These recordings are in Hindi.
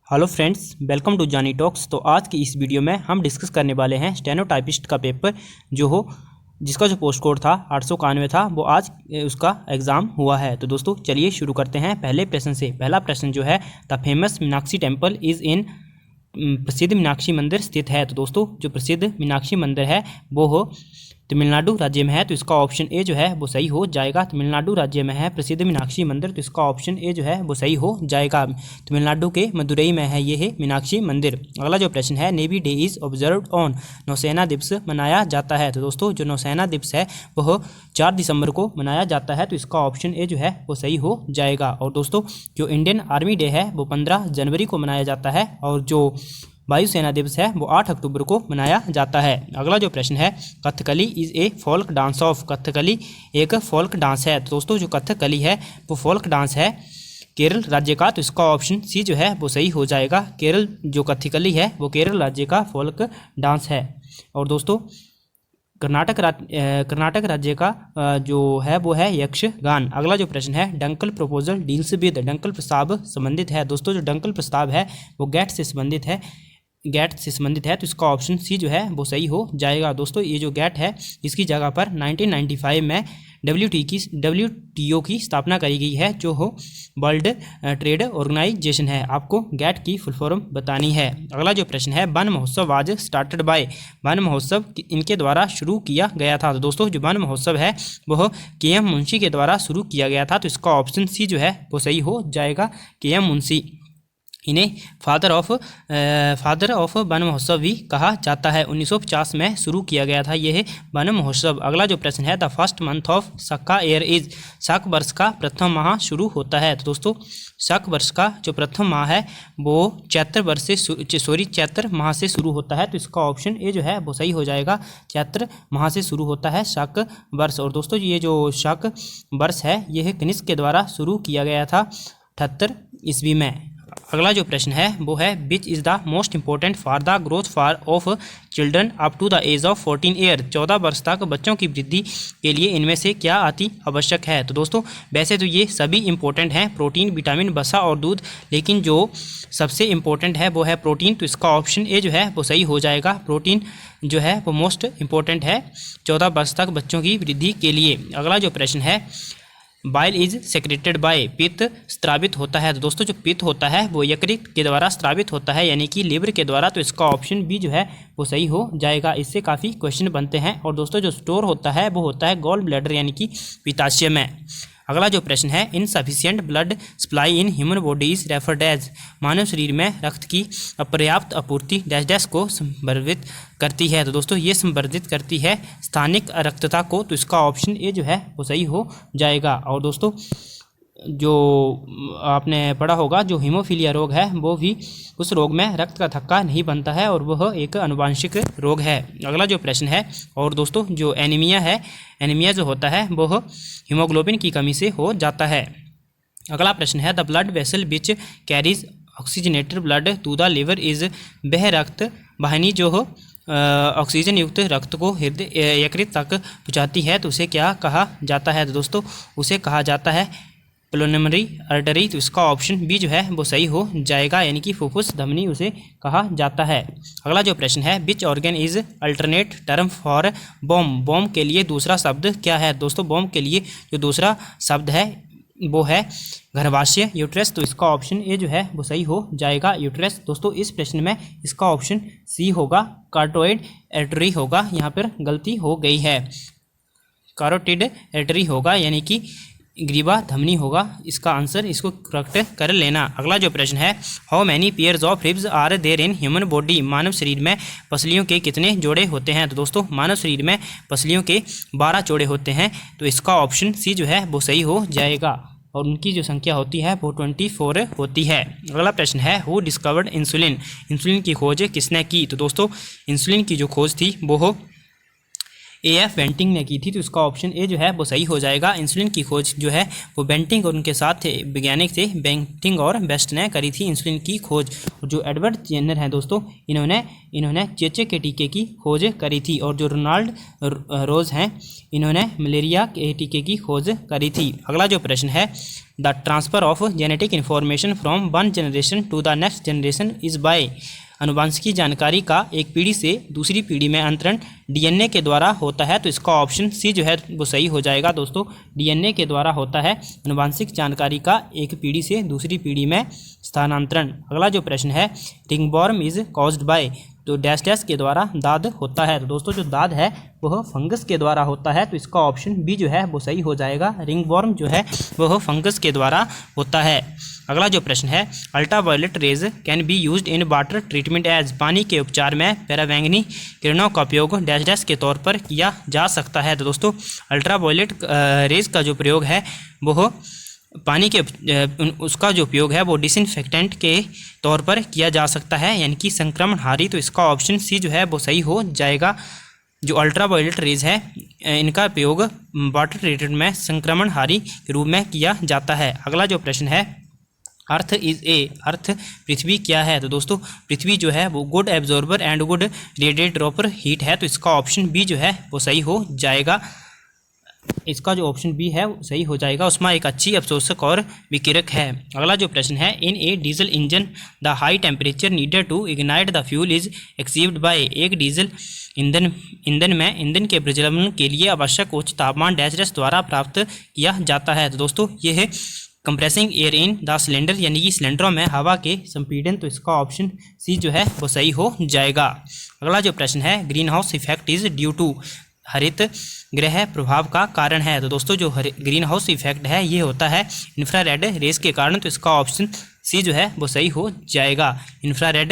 हेलो फ्रेंड्स, वेलकम टू जानी टॉक्स। तो आज की इस वीडियो में हम डिस्कस करने वाले हैं स्टेनोटाइपिस्ट का पेपर जिसका जो पोस्ट कोड था 891 था, वो आज उसका एग्ज़ाम हुआ है। तो दोस्तों चलिए शुरू करते हैं पहले प्रश्न से। पहला प्रश्न जो है, the famous Meenakshi temple is in, प्रसिद्ध मीनाक्षी मंदिर स्थित है। तो दोस्तों जो प्रसिद्ध मीनाक्षी मंदिर है वो तमिलनाडु राज्य में है। तो इसका ऑप्शन ए जो है वो सही हो जाएगा। तमिलनाडु राज्य में है प्रसिद्ध मीनाक्षी मंदिर, तो इसका ऑप्शन ए जो है वो सही हो जाएगा। तमिलनाडु के मदुरई में है ये मीनाक्षी मंदिर। अगला जो प्रश्न है, navy day is observed on, नौसेना दिवस मनाया जाता है। तो दोस्तों जो नौसेना दिवस है वह 4 दिसंबर को मनाया जाता है। तो इसका ऑप्शन ए जो है वो सही हो जाएगा। और दोस्तों जो इंडियन आर्मी डे है वो 15 जनवरी को मनाया जाता है, और जो वायुसेना दिवस है वो 8 अक्टूबर को मनाया जाता है। अगला जो प्रश्न है, Kathakali is a folk dance of, Kathakali एक फोल्क डांस है। तो दोस्तों जो कथकली है वो फोल्क डांस है केरल राज्य का। तो इसका ऑप्शन सी जो है वो सही हो जाएगा। केरल जो कथकली है वो केरल राज्य का फोल्क डांस है। और दोस्तों कर्नाटक राज्य का जो है वो है यक्षगान। अगला जो प्रश्न है, Dunkel proposal deals with, Dunkel प्रस्ताव संबंधित है। दोस्तों जो डंकल प्रस्ताव है वो गैट से संबंधित है, तो इसका ऑप्शन सी जो है वो सही हो जाएगा। दोस्तों ये जो गैट है इसकी जगह पर 1995 में WTO की स्थापना करी गई है, जो हो वर्ल्ड ट्रेड ऑर्गेनाइजेशन है। आपको गैट की फुल फॉर्म बतानी है। अगला जो प्रश्न है, वन महोत्सव आज स्टार्टेड बाय, वन महोत्सव इनके द्वारा शुरू किया गया था। तो दोस्तों जो वन महोत्सव है वह KM मुंशी के द्वारा शुरू किया गया था। तो इसका ऑप्शन सी जो है वो सही हो जाएगा, KM मुंशी। इन्हें फादर ऑफ वन महोत्सव भी कहा जाता है। 1950 में शुरू किया गया था यह वन महोत्सव। अगला जो प्रश्न है, द फर्स्ट मंथ ऑफ शका ईयर इज, शक वर्ष का प्रथम माह शुरू होता है। तो दोस्तों शक वर्ष का जो प्रथम माह है वो चैत्र माह से शुरू होता है। तो इसका ऑप्शन ए जो है वो सही हो जाएगा, चैत्र माह से शुरू होता है शक वर्ष। और दोस्तों ये जो शक वर्ष है यह कनिष्क के द्वारा शुरू किया गया था 78 ईस्वी में। अगला जो प्रश्न है वो है, which is the most important for the growth of children up to the age of 14 year, 14 वर्ष तक बच्चों की वृद्धि के लिए इनमें से क्या अति आवश्यक है। तो दोस्तों वैसे तो ये सभी इंपॉर्टेंट हैं, प्रोटीन, विटामिन, वसा और दूध, लेकिन जो सबसे इम्पोर्टेंट है वो है प्रोटीन। तो इसका ऑप्शन ए जो है वो सही हो जाएगा। प्रोटीन जो है वो मोस्ट इम्पोर्टेंट है 14 वर्ष तक बच्चों की वृद्धि के लिए। अगला जो प्रश्न है, बाइल इज सेक्रेटेड बाय, पित्त स्त्रावित होता है। तो दोस्तों जो पित्त होता है वो यकृत के द्वारा स्त्रावित होता है, यानी कि लिवर के द्वारा। तो इसका ऑप्शन बी जो है वो सही हो जाएगा। इससे काफ़ी क्वेश्चन बनते हैं। और दोस्तों जो स्टोर होता है वो होता है गॉल ब्लैडर यानी कि पित्ताशय में। अगला जो प्रश्न है, insufficient blood supply in human body is referred as, मानव शरीर में रक्त की अपर्याप्त आपूर्ति डैश डैश को संदर्भित करती है। तो दोस्तों ये संदर्भित करती है स्थानिक रक्तता को। तो इसका ऑप्शन ए जो है वो सही हो जाएगा। और दोस्तों जो आपने पढ़ा होगा, जो हीमोफीलिया रोग है वो भी उस रोग में रक्त का थक्का नहीं बनता है, और वह एक आनुवांशिक रोग है। अगला जो प्रश्न है, और दोस्तों जो एनीमिया है, एनीमिया जो होता है वह हीमोग्लोबिन की कमी से हो जाता है। अगला प्रश्न है, the blood vessel which carries oxygenated blood to the liver is, वह रक्त वाहिनी जो हो ऑक्सीजन युक्त रक्त को हृदय यकृत तक पहुँचाती है, तो उसे क्या कहा जाता है। तो दोस्तों उसे कहा जाता है पुलोनेमरी आर्टरी। तो इसका ऑप्शन बी जो है वो सही हो जाएगा, यानी कि फुफ्फुस धमनी उसे कहा जाता है। अगला जो प्रश्न है, which organ is alternate term for bomb, bomb के लिए दूसरा शब्द क्या है। दोस्तों बॉम्ब के लिए जो दूसरा शब्द है वो है गर्भाशय, यूट्रस। तो इसका ऑप्शन ए जो है वो सही हो जाएगा, यूट्रस। दोस्तों इस प्रश्न में इसका ऑप्शन सी होगा, कार्टोइड आर्टरी होगा। यहाँ पर गलती हो गई है, कारोटिड आर्टरी होगा, यानी कि ग्रीवा धमनी होगा इसका आंसर। इसको करेक्ट कर लेना। अगला जो प्रश्न है, how many pairs of ribs are there in human body, मानव शरीर में पसलियों के कितने जोड़े होते हैं। तो दोस्तों मानव शरीर में पसलियों के 12 जोड़े होते हैं। तो इसका ऑप्शन सी जो है वो सही हो जाएगा, और उनकी जो संख्या होती है वो 24 होती है। अगला प्रश्न है, हु डिस्कवर्ड इंसुलिन, इंसुलिन की खोज किसने की। तो दोस्तों इंसुलिन की जो खोज थी वो AF बेंटिंग ने की थी, तो इसका ऑप्शन ए जो है वो सही हो जाएगा। इंसुलिन की खोज जो है वो बेंटिंग और उनके साथ वैज्ञानिक थे बेंटिंग और बेस्ट ने करी थी इंसुलिन की खोज। जो एडवर्ड जेनर हैं दोस्तों, इन्होंने चेचे के टीके की खोज करी थी। और जो रोनाल्ड रोज हैं, इन्होंने मलेरिया के टीके की खोज करी थी। अगला जो प्रश्न है, the transfer of genetic information from one generation to the next generation is by. अनुवांशिकी जानकारी का एक पीढ़ी से दूसरी पीढ़ी में अंतरण DNA के द्वारा होता है, तो इसका ऑप्शन सी जो है वो सही हो जाएगा दोस्तों। DNA के द्वारा होता है अनुवांशिक जानकारी का एक पीढ़ी से दूसरी पीढ़ी में स्थानांतरण। अगला जो प्रश्न है, रिंगवॉर्म इज कॉज्ड बाय। तो डैश डैश के द्वारा दाद होता है, तो दोस्तों जो दाद है वह फंगस के द्वारा होता है, तो इसका ऑप्शन बी जो है वो सही हो जाएगा। रिंगवॉर्म जो है वह फंगस के द्वारा होता है। अगला जो प्रश्न है, ultraviolet rays can be used in water treatment as. पानी के उपचार में पैरावैंगनी किरणों का उपयोग डैश डैश के तौर पर किया जा सकता है। तो दोस्तों अल्ट्रावायलेट रेज का जो प्रयोग है वह पानी के उसका जो उपयोग है वो डिसइंफेक्टेंट के तौर पर किया जा सकता है, यानी कि संक्रमणहारी। तो इसका ऑप्शन सी जो है वो सही हो जाएगा। जो अल्ट्रावायलेट रेज है इनका उपयोग वाटर ट्रीटमेंट में संक्रमणहारी के रूप में किया जाता है। अगला जो प्रश्न है, अर्थ इज ए। अर्थ पृथ्वी क्या है? तो दोस्तों पृथ्वी जो है वो good absorber and good radiate dropper heat है, तो इसका ऑप्शन बी जो है वो सही हो जाएगा। इसका जो ऑप्शन बी है वो सही हो जाएगा। उसमें एक अच्छी अवशोषक और विकिरक है। अगला जो प्रश्न है, in a diesel engine the high temperature needed to ignite the fuel is achieved by. एक डीजल ईंधन के प्रज्वलन के लिए आवश्यक उच्च तापमान डैश डैश द्वारा प्राप्त किया जाता है। तो दोस्तों ये है compressing air in the cylinder, यानी कि सिलेंडरों में हवा के संपीड़न, तो इसका ऑप्शन सी जो है वो सही हो जाएगा। अगला जो प्रश्न है, greenhouse effect is due to. हरित गृह प्रभाव का कारण है। तो दोस्तों जो ग्रीन हाउस इफेक्ट है ये होता है इंफ्रारेड रेस के कारण, तो इसका ऑप्शन सी जो है वो सही हो जाएगा। Infrared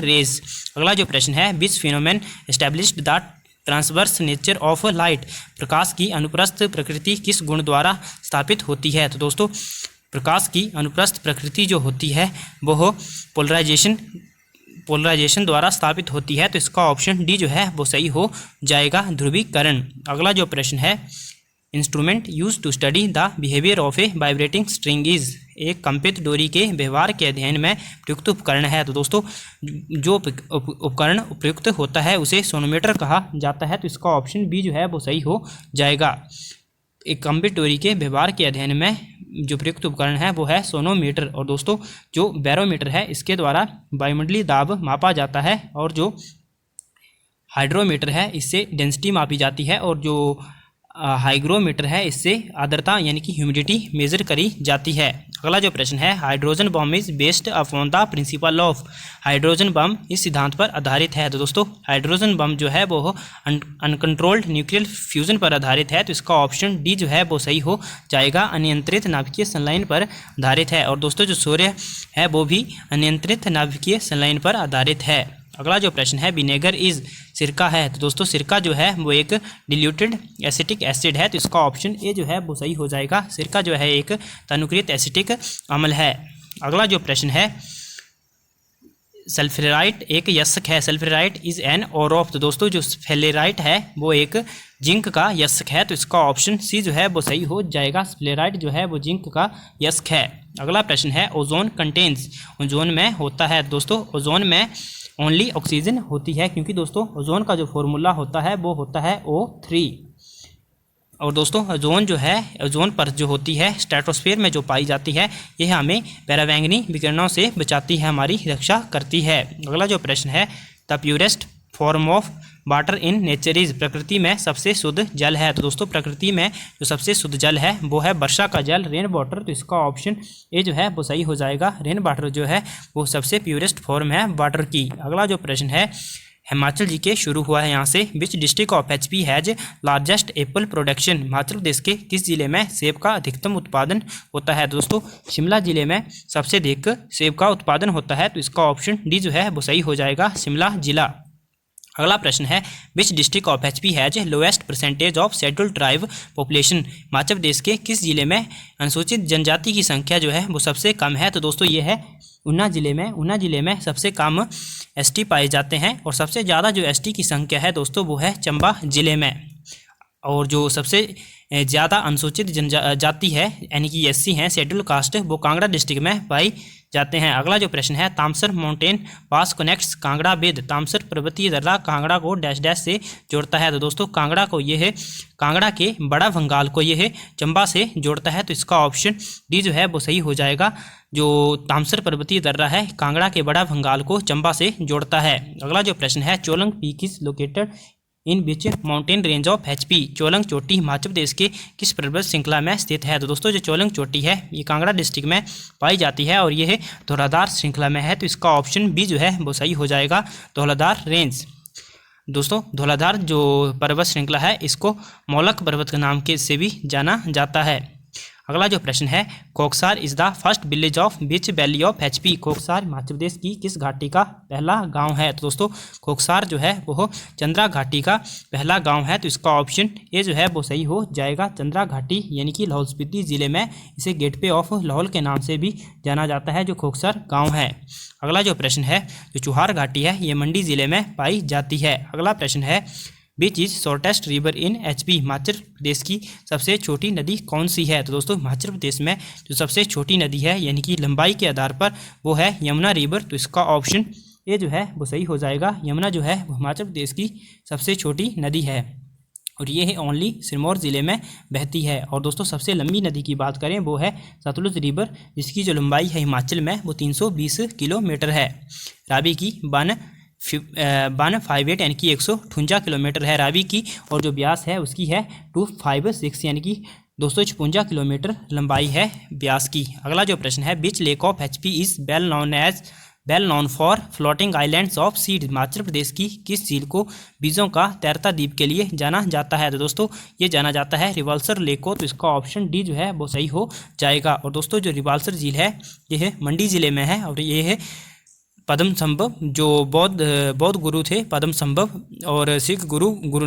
rays. अगला जो प्रश्न है, which phenomenon established the transverse nature of light. प्रकाश की अनुप्रस्थ प्रकृति किस गुण द्वारा स्थापित होती है? तो दोस्तों प्रकाश की अनुप्रस्थ प्रकृति जो होती है वह पोलराइजेशन द्वारा स्थापित होती है, तो इसका ऑप्शन डी जो है वो सही हो जाएगा, ध्रुवीकरण। अगला जो प्रश्न है, instrument use to study the behaviour of a vibrating string is. एक कंपित डोरी के व्यवहार के अध्ययन में प्रयुक्त उपकरण है। तो दोस्तों जो उपकरण उपयुक्त होता है उसे सोनोमीटर कहा जाता है, तो इसका ऑप्शन बी जो है वो सही हो जाएगा। एक कंपित डोरी के व्यवहार के अध्ययन में जो प्रयुक्त उपकरण है वो है सोनोमीटर। और दोस्तों जो बैरोमीटर है इसके द्वारा वायुमंडलीय दाब मापा जाता है, और जो हाइड्रोमीटर है इससे डेंसिटी मापी जाती है, और जो हाइग्रोमीटर है इससे आर्द्रता यानी कि ह्यूमिडिटी मेजर करी जाती है। अगला जो प्रश्न है, hydrogen bomb is based upon the principle of. Hydrogen bomb इस सिद्धांत पर आधारित है। तो दोस्तों हाइड्रोजन बम जो है वो अनकंट्रोल्ड न्यूक्लियर फ्यूजन पर आधारित है, तो इसका ऑप्शन डी जो है वो सही हो जाएगा। अनियंत्रित नाभिकीय संलयन पर आधारित है। और दोस्तों जो सूर्य है वो भी अनियंत्रित नाभिकीय संलयन पर आधारित है। अगला जो प्रश्न है, विनेगर इज। सिरका है। तो दोस्तों सिरका जो है वो एक डिल्यूटेड एसिटिक एसिड है, तो इसका ऑप्शन ए जो है वो सही हो जाएगा। सिरका जो है एक तनुकृत एसिटिक अम्ल है। अगला जो प्रश्न है, सल्फ्यूराइट एक यस्क है। सल्फ्यूराइट इज एन और ऑफ। तो दोस्तों जो फ्लोराइट है वो एक जिंक का यस्क है, तो इसका ऑप्शन सी जो है वो सही हो जाएगा। फ्लोराइट जो है वो जिंक का यस्क है। अगला प्रश्न है, ओजोन कंटेन्स। ओजोन में होता है। दोस्तों ओजोन में ओनली ऑक्सीजन होती है, क्योंकि दोस्तों ओजोन का जो फॉर्मूला होता है वो होता है O3। और दोस्तों ओजोन जो है, ओजोन परत जो होती है स्ट्रेटोस्फीयर में जो पाई जाती है, यह हमें पैरावैंगनी विकिरणों से बचाती है, हमारी रक्षा करती है। अगला जो प्रश्न है, the purest form of water in nature is. प्रकृति में सबसे शुद्ध जल है। तो दोस्तों प्रकृति में जो सबसे शुद्ध जल है वो है वर्षा का जल, रेन वाटर, तो इसका ऑप्शन ए जो है वो सही हो जाएगा। रेन वाटर जो है वो सबसे प्योरेस्ट फॉर्म है वाटर की। अगला जो प्रश्न है, हिमाचल जी के शुरू हुआ है यहाँ से। Which district of HP has largest apple production. Himachal Pradesh के किस जिले में सेब का अधिकतम उत्पादन होता है? दोस्तों शिमला जिले में सबसे अधिक सेब का उत्पादन होता है, तो इसका ऑप्शन डी जो है वो सही हो जाएगा, शिमला जिला। अगला प्रश्न है, which district of HP has lowest percentage of scheduled tribe population. Himachal Pradesh के किस जिले में अनुसूचित जनजाति की संख्या जो है वो सबसे कम है? तो दोस्तों ये है ऊना जिले में। ऊना जिले में सबसे कम एसटी पाए जाते हैं और सबसे ज़्यादा जो एसटी की संख्या है दोस्तों वो है चंबा जिले में। और जो सबसे ज़्यादा अनुसूचित जनजाति है यानी कि एससी हैं, शेड्यूल कास्ट, वो कांगड़ा डिस्ट्रिक्ट में पाई जाते हैं। अगला जो प्रश्न है, Tamsar mountain pass connects Kangra with, Tamsar पर्वतीय दर्रा कांगड़ा को डैश डैश से जोड़ता है। तो दोस्तों कांगड़ा को ये है, कांगड़ा के बड़ा भंगाल को ये है चंबा से जोड़ता है। तो इसका ऑप्शन डी जो है वो सही हो जाएगा। जो तामसर पर्वतीय दर्रा है कांगड़ा के बड़ा भंगाल को चंबा से जोड़ता है। अगला जो प्रश्न है, Cholang peak is located in which mountain range of HP, Cholang चोटी हिमाचल प्रदेश के किस पर्वत श्रृंखला में स्थित है। तो दोस्तों जो चोलंग चोटी है ये कांगड़ा डिस्ट्रिक्ट में पाई जाती है और ये है धौलाधार श्रृंखला में है। तो इसका ऑप्शन बी जो है वो सही हो जाएगा, धौलाधार रेंज। दोस्तों धौलाधार जो पर्वत श्रृंखला है इसको मौलक पर्वत के नाम के से भी जाना जाता है। अगला जो प्रश्न है, Koksar is the first village of which valley of HP, Koksar Himachal Pradesh की किस घाटी का पहला गांव है। तो दोस्तों कोकसार जो है वो चंद्रा घाटी का पहला गांव है। तो इसका ऑप्शन ए जो है वो सही हो जाएगा, चंद्रा घाटी यानी कि लाहौल स्पीति जिले में इसे गेटवे ऑफ लाहौल के नाम से भी जाना जाता है जो कोकसार गाँव है। अगला जो प्रश्न है, जो चुहार घाटी है ये मंडी जिले में पाई जाती है। अगला प्रश्न है, which is shortest river in HP, Himachal Pradesh की सबसे छोटी नदी कौन सी है। तो दोस्तों हिमाचल प्रदेश में जो सबसे छोटी नदी है यानी कि लंबाई के आधार पर वो है यमुना रिवर। तो इसका ऑप्शन ए जो है वो सही हो जाएगा, यमुना जो है वो हिमाचल प्रदेश की सबसे छोटी नदी है और ये है ओनली सिरमौर ज़िले में बहती है। और दोस्तों सबसे लंबी नदी की बात करें वो है सतलुज रिवर, जिसकी जो लंबाई है हिमाचल में वो 320 किलोमीटर है। रावी की 158 यानी कि 158 किलोमीटर है रावी की, और जो ब्यास है उसकी है 256 यानी कि 256 किलोमीटर लंबाई है ब्यास की। अगला जो प्रश्न है, which lake of HP is well known for floating islands of seed, Himachal Pradesh की किस झील को बीजों का तैरता द्वीप के लिए जाना जाता है। तो दोस्तों ये जाना जाता है रिवाल्सर लेक को। तो इसका ऑप्शन डी जो है वो सही हो जाएगा। और दोस्तों जो रिवाल्सर झील है ये है मंडी ज़िले में है और ये है पद्म संभव, जो बौद्ध गुरु थे पद्म संभव और सिख गुरु गुरु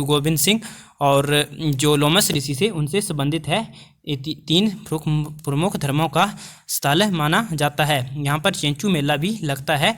गोविंद सिंह और जो लोमस ऋषि थे उनसे संबंधित है। तीन प्रमुख धर्मों का स्थल माना जाता है। यहाँ पर चेंचू मेला भी लगता है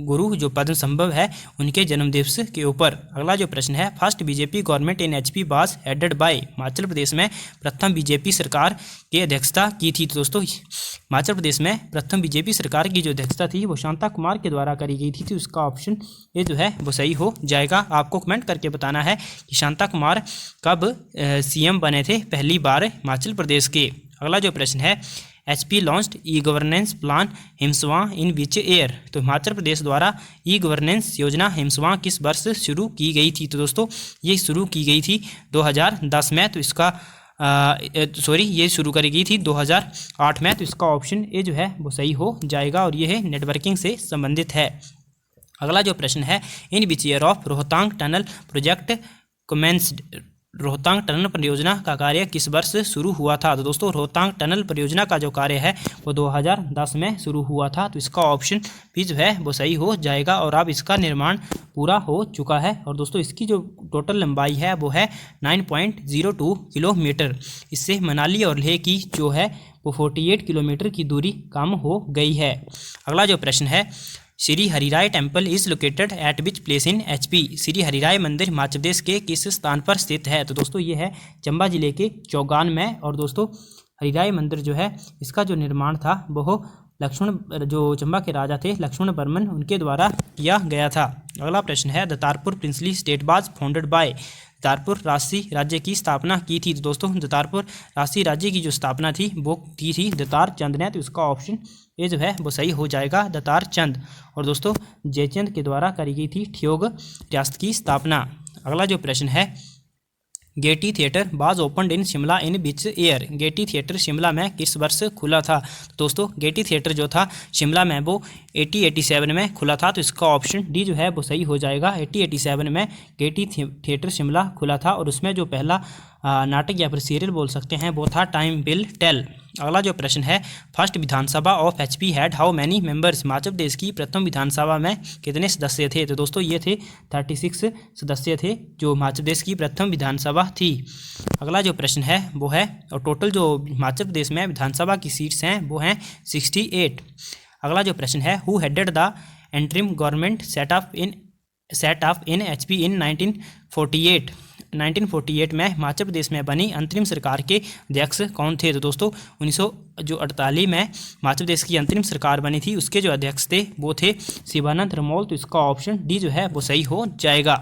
गुरु जो पद्म संभव है उनके जन्म दिवस के ऊपर। अगला जो प्रश्न है, first BJP government in HP was headed by, Himachal Pradesh में प्रथम बीजेपी सरकार की अध्यक्षता की थी। तो दोस्तों हिमाचल प्रदेश में प्रथम बीजेपी सरकार की जो अध्यक्षता थी वो शांता कुमार के द्वारा करी गई थी। तो उसका ऑप्शन ये जो है वो सही हो जाएगा। आपको कमेंट करके बताना है कि शांता कुमार कब सीएम बने थे पहली बार हिमाचल प्रदेश के। अगला जो प्रश्न है, HP launched e governance plan Himswa in which year, तो हिमाचल प्रदेश द्वारा ई गवर्नेंस योजना हिमस्वा किस वर्ष शुरू की गई थी। तो दोस्तों ये शुरू की गई थी 2010 में। तो इसका ये शुरू करी गई थी 2008 में। तो इसका ऑप्शन ए जो है वो सही हो जाएगा और ये है नेटवर्किंग से संबंधित है। अगला जो प्रश्न है, in which year of Rohtang tunnel project commenced, Rohtang tunnel परियोजना का कार्य किस वर्ष शुरू हुआ था। तो दोस्तों रोहतांग टनल परियोजना का जो कार्य है वो 2010 में शुरू हुआ था। तो इसका ऑप्शन भी जो है वो सही हो जाएगा और अब इसका निर्माण पूरा हो चुका है। और दोस्तों इसकी जो टोटल लंबाई है वो है 9.02 किलोमीटर। इससे मनाली और लेह की जो है वो 48 किलोमीटर की दूरी कम हो गई है। अगला जो प्रश्न है, Shri Hariray temple is located at which place in HP, Shri Hariray मंदिर हिमाचल प्रदेश के किस स्थान पर स्थित है। तो दोस्तों ये है चंबा जिले के चौगान में। और दोस्तों हरिराय मंदिर जो है इसका जो निर्माण था वो लक्ष्मण, जो चंबा के राजा थे लक्ष्मण वर्मन, उनके द्वारा किया गया था। अगला प्रश्न है, Datarpur princely state was founded by, Datarpur राजसी राज्य की स्थापना की थी। तो दोस्तों दतारपुर राजसी राज्य की जो स्थापना थी वो की थी दतार चंद ने। तो इसका ऑप्शन ये जो है वो सही हो जाएगा, दतार चंद। और दोस्तों जयचंद के द्वारा करी गई थी ठियोग रियासत की स्थापना। अगला जो प्रश्न है, गेटी थिएटर बाज opened in Shimla in which year, Getty theatre Shimla में किस वर्ष खुला था। दोस्तों गेटी थिएटर जो था शिमला में वो 1887 में खुला था। तो इसका ऑप्शन डी जो है वो सही हो जाएगा, 1887 में गेटी थिएटर शिमला खुला था और उसमें जो पहला नाटक या फिर सीरियल बोल सकते हैं वो था टाइम विल टेल। अगला जो प्रश्न है, first Vidhan Sabha of HP had how many members, Himachal Pradesh की प्रथम विधानसभा में कितने सदस्य थे। तो दोस्तों ये थे 36 सदस्य थे जो हिमाचल प्रदेश की प्रथम विधानसभा थी। अगला जो प्रश्न है वो है, और टोटल जो हिमाचल प्रदेश में विधानसभा की सीट्स हैं वो हैं 68। अगला जो प्रश्न है, who headed the interim government set of in HP इन 1948। 1948 में हिमाचल प्रदेश में बनी अंतरिम सरकार के अध्यक्ष कौन थे? तो दोस्तों 1948 में हिमाचल प्रदेश की अंतरिम सरकार बनी थी, उसके जो अध्यक्ष थे वो थे शिवानंद रमोल। तो इसका ऑप्शन डी जो है वो सही हो जाएगा।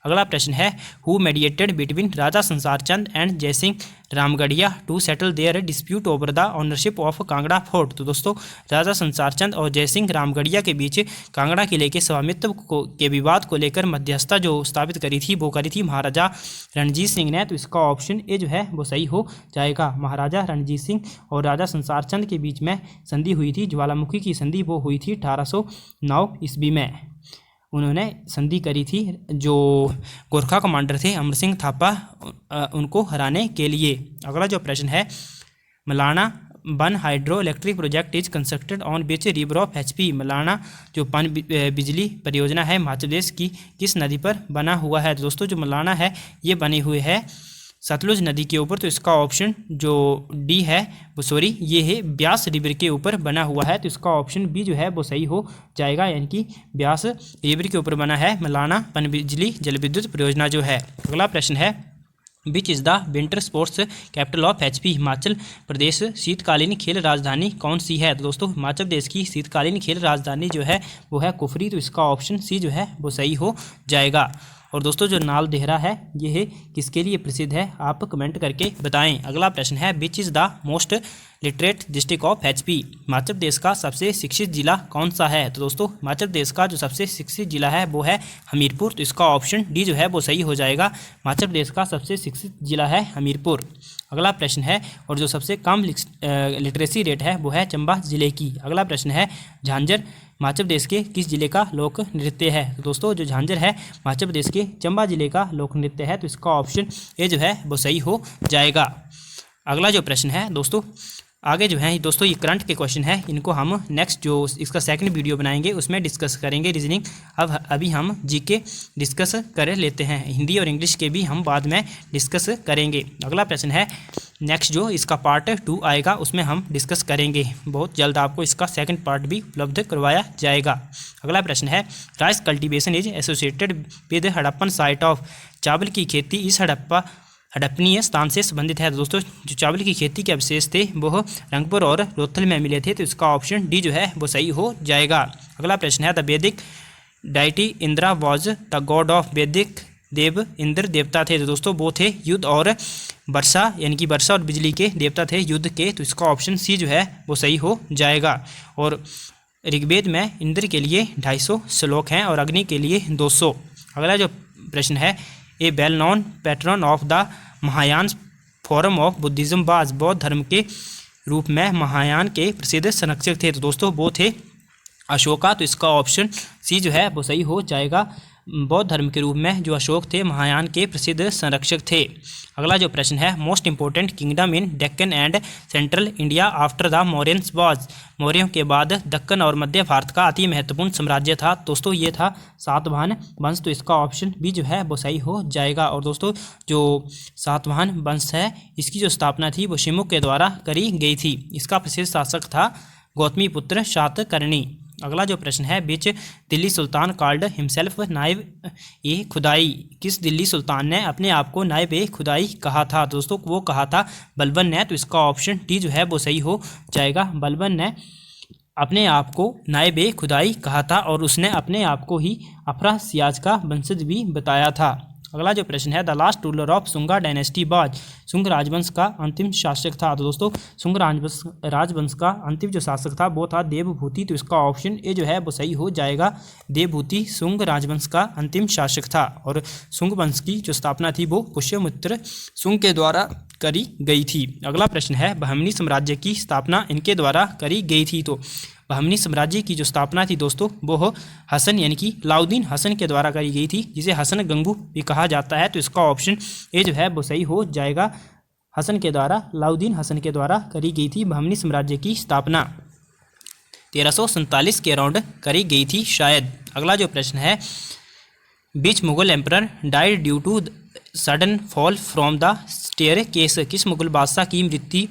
अगला प्रश्न है, who mediated between Raja Sansar Chand and Jaisingh Ramgarhia to settle their dispute over the ownership of Kangra fort. तो दोस्तों राजा संसार चंद और जयसिंह रामगढ़िया के बीच कांगड़ा किले के स्वामित्व के विवाद को लेकर मध्यस्थता जो स्थापित करी थी वो करी थी महाराजा रणजीत सिंह ने। तो इसका ऑप्शन ए जो है वो सही हो जाएगा। महाराजा रणजीत सिंह और राजा संसार चंद के बीच में संधि हुई थी, ज्वालामुखी की संधि वो हुई थी 1809 ईस्वी में। उन्होंने संधि करी थी जो गोरखा कमांडर थे अमर सिंह थापा उनको हराने के लिए। अगला जो प्रश्न है, मलाना बन hydro electric project is constructed on beach river of HP। Malana जो पन बिजली परियोजना है हिमाचल प्रदेश की किस नदी पर बना हुआ है? तो दोस्तों जो मलाना है ये बनी हुई है सतलुज नदी के ऊपर। तो इसका ऑप्शन जो डी है वो सॉरी ये है ब्यास रिवर के ऊपर बना हुआ है। तो इसका ऑप्शन बी जो है वो सही हो जाएगा, यानी कि ब्यास रिवर के ऊपर बना है मलाना पनबिजली जल विद्युत परियोजना जो है। अगला प्रश्न है, which is the winter sports capital of HP। Himachal Pradesh शीतकालीन खेल राजधानी कौन सी है? तो दोस्तों हिमाचल प्रदेश की शीतकालीन खेल राजधानी जो है वो है कुफरी। तो इसका ऑप्शन सी जो है वो सही हो जाएगा। और दोस्तों जो नाल देहरा है ये है किसके लिए प्रसिद्ध है? आप कमेंट करके बताएं। अगला प्रश्न है, which is the most literate district of HP। Himachal Pradesh का सबसे शिक्षित जिला कौन सा है? तो दोस्तों हिमाचल प्रदेश का जो सबसे शिक्षित जिला है वो है हमीरपुर। तो इसका ऑप्शन डी जो है वो सही हो जाएगा। हिमाचल प्रदेश का सबसे शिक्षित जिला है हमीरपुर। अगला प्रश्न है, और जो सबसे कम लिटरेसी रेट है वो है चंबा जिले की। अगला प्रश्न है, झांझर हिमाचल प्रदेश के किस जिले का लोक नृत्य है? तो दोस्तों जो झांझर है हिमाचल प्रदेश के चंबा जिले का लोक नृत्य है। तो इसका ऑप्शन ए जो है वो सही हो जाएगा। अगला जो प्रश्न है दोस्तों, आगे जो है दोस्तों ये करंट के क्वेश्चन है, इनको हम नेक्स्ट जो इसका सेकंड वीडियो बनाएंगे उसमें डिस्कस करेंगे रीजनिंग। अब अभी हम जीके डिस्कस कर लेते हैं, हिंदी और इंग्लिश के भी हम बाद में डिस्कस करेंगे। अगला प्रश्न है, नेक्स्ट जो इसका पार्ट 2 आएगा उसमें हम डिस्कस करेंगे, बहुत जल्द आपको इसका सेकंड पार्ट भी उपलब्ध करवाया जाएगा। अगला प्रश्न है, rice cultivation is associated with Harappan site of. चावल की खेती इस हड़प्पनीय स्थान से संबंधित है। दोस्तों जो चावल की खेती के अवशेष थे वो रंगपुर और रोहतल में मिले थे। तो इसका ऑप्शन डी जो है वो सही हो जाएगा। अगला प्रश्न है, द वैदिक deity Indira was the God of. वैदिक देव इंद्र देवता थे। तो दोस्तों वो थे युद्ध और वर्षा, यानी कि वर्षा और बिजली के देवता थे युद्ध के। तो इसका ऑप्शन सी जो है वो सही हो जाएगा। और ऋग्वेद में इंद्र के लिए 250 श्लोक हैं और अग्नि के लिए 200। अगला जो प्रश्न है, a well known patron of the Mahayana form of Buddhism was. बौद्ध धर्म के रूप में महायान के प्रसिद्ध संरक्षक थे। तो दोस्तों वो थे अशोका। तो इसका ऑप्शन सी जो है वो सही हो जाएगा। बौद्ध धर्म के रूप में जो अशोक थे महायान के प्रसिद्ध संरक्षक थे। अगला जो प्रश्न है, most important kingdom in Deccan and central India after the Mauryans was. मौर्यों के बाद दक्कन और मध्य भारत का अति महत्वपूर्ण साम्राज्य था। दोस्तों ये था सातवाहन वंश। तो इसका ऑप्शन बी जो है वो सही हो जाएगा। और दोस्तों जो सातवाहन वंश है इसकी जो स्थापना थी वो शिमुक के द्वारा करी गई थी। इसका प्रसिद्ध शासक था गौतमी पुत्र शातकर्णी। अगला जो प्रश्न है, बीच दिल्ली सुल्तान कॉल्ड हिमसेल्फ नायब ए खुदाई। किस दिल्ली सुल्तान ने अपने आप को नायब ए खुदाई कहा था? दोस्तों वो कहा था बलबन ने। तो इसका ऑप्शन डी जो है वो सही हो जाएगा। बलबन ने अपने आप को नायब ए खुदाई कहा था और उसने अपने आप को ही अफरासियाज का वंशज भी बताया था। अगला जो प्रश्न है, the last ruler of Sunga dynasty was. सुंग राजवंश का अंतिम शासक था। तो दोस्तों सुंग राजवंश का अंतिम जो शासक था वो था देवभूति। तो इसका ऑप्शन ए जो है वो सही हो जाएगा। देवभूति सुंग राजवंश का अंतिम शासक था और सुंग वंश की जो स्थापना थी वो पुष्यमित्र सुंग के द्वारा करी गई थी। अगला प्रश्न है, बहमनी साम्राज्य की स्थापना इनके द्वारा करी गई थी। तो बहमनी साम्राज्य की जो स्थापना थी दोस्तों वो हसन यानी कि अलाउद्दीन हसन के द्वारा करी गई थी, जिसे हसन गंगू भी कहा जाता है। तो इसका ऑप्शन ए जो है वो सही हो जाएगा। हसन के द्वारा अलाउद्दीन हसन के द्वारा करी गई थी बहमनी साम्राज्य की स्थापना 1347 के अराउंड करी गई थी शायद। अगला जो प्रश्न है, which Mughal emperor died due to sudden fall from the staircase. किस मुगल बादशाह की मृत्यु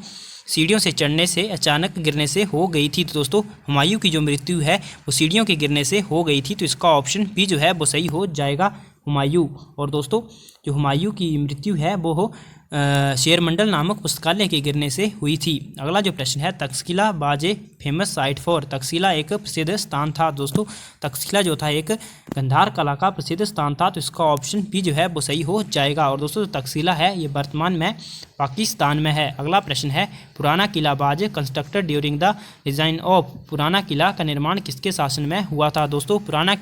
सीढ़ियों से चढ़ने से अचानक गिरने से हो गई थी। तो दोस्तों हुमायूं की जो मृत्यु है वो सीढ़ियों के गिरने से हो गई थी। तो इसका ऑप्शन बी जो है वो सही हो जाएगा, हुमायूं। और दोस्तों जो हुमायूं की मृत्यु है वो हो शेरमंडल नामक पुस्तकालय के गिरने से हुई थी। अगला जो प्रश्न है, Takshashila was a famous site for. Takshashila एक प्रसिद्ध स्थान था। दोस्तों तक्षशिला जो था एक गंधार कला का प्रसिद्ध स्थान था। तो इसका ऑप्शन बी जो है वो सही हो जाएगा। और दोस्तों तक्षशिला है ये वर्तमान में पाकिस्तान में है। अगला प्रश्न है, Purana Qila was constructed during the design of. Purana Qila का निर्माण किसके शासन में हुआ था। दोस्तों पुराना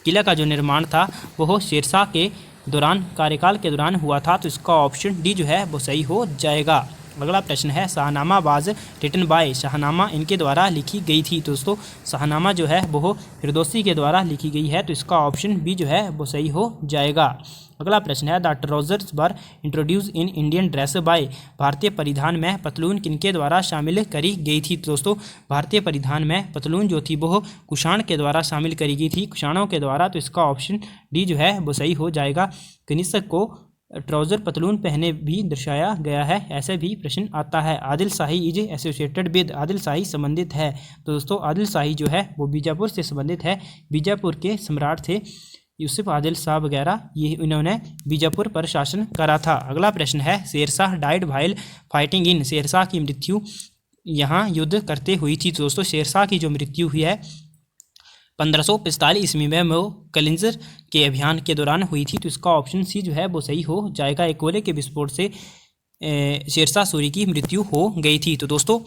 किला का जो निर्माण था वो शेरशाह के दौरान, कार्यकाल के दौरान हुआ था। तो इसका ऑप्शन डी जो है वो सही हो जाएगा। अगला प्रश्न है, Shahnama was written by. Shahnama इनके द्वारा लिखी गई थी। दोस्तों शाहनामा जो है वो फिरदौसी के द्वारा लिखी गई है। तो इसका ऑप्शन बी जो है वो सही हो जाएगा। अगला प्रश्न है, the trousers were introduce in Indian dress by. भारतीय परिधान में पतलून किनके द्वारा शामिल करी गई थी। दोस्तों भारतीय परिधान में पतलून जो थी वो कुषाण के द्वारा शामिल करी गई थी, कुषाणों के द्वारा। तो इसका ऑप्शन डी जो है वो सही हो जाएगा। कनिष्क को ट्राउजर पतलून पहने भी दर्शाया गया है, ऐसे भी प्रश्न आता है। आदिल शाही इज एसोसिएटेड विद। आदिल शाही संबंधित है। तो दोस्तों आदिल शाही जो है वो बीजापुर से संबंधित है। बीजापुर के सम्राट थे यूसुफ आदिल शाह वगैरह, ये इन्होंने बीजापुर पर शासन करा था। अगला प्रश्न है, Shershah died while fighting in. Shershah की मृत्यु यहाँ युद्ध करते हुई थी। तो दोस्तों शेरशाह की जो मृत्यु हुई है 1545 ईस्वी में वो कलिंजर के अभियान के दौरान हुई थी। तो इसका ऑप्शन सी जो है वो सही हो जाएगा। एक गोले के विस्फोट से शेरशाह सूरी की मृत्यु हो गई थी। तो दोस्तों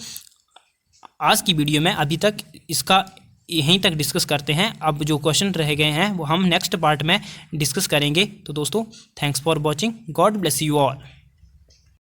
आज की वीडियो में अभी तक इसका यहीं तक डिस्कस करते हैं। अब जो क्वेश्चन रह गए हैं वो हम नेक्स्ट पार्ट में डिस्कस करेंगे। तो दोस्तों thanks for watching. God bless you all.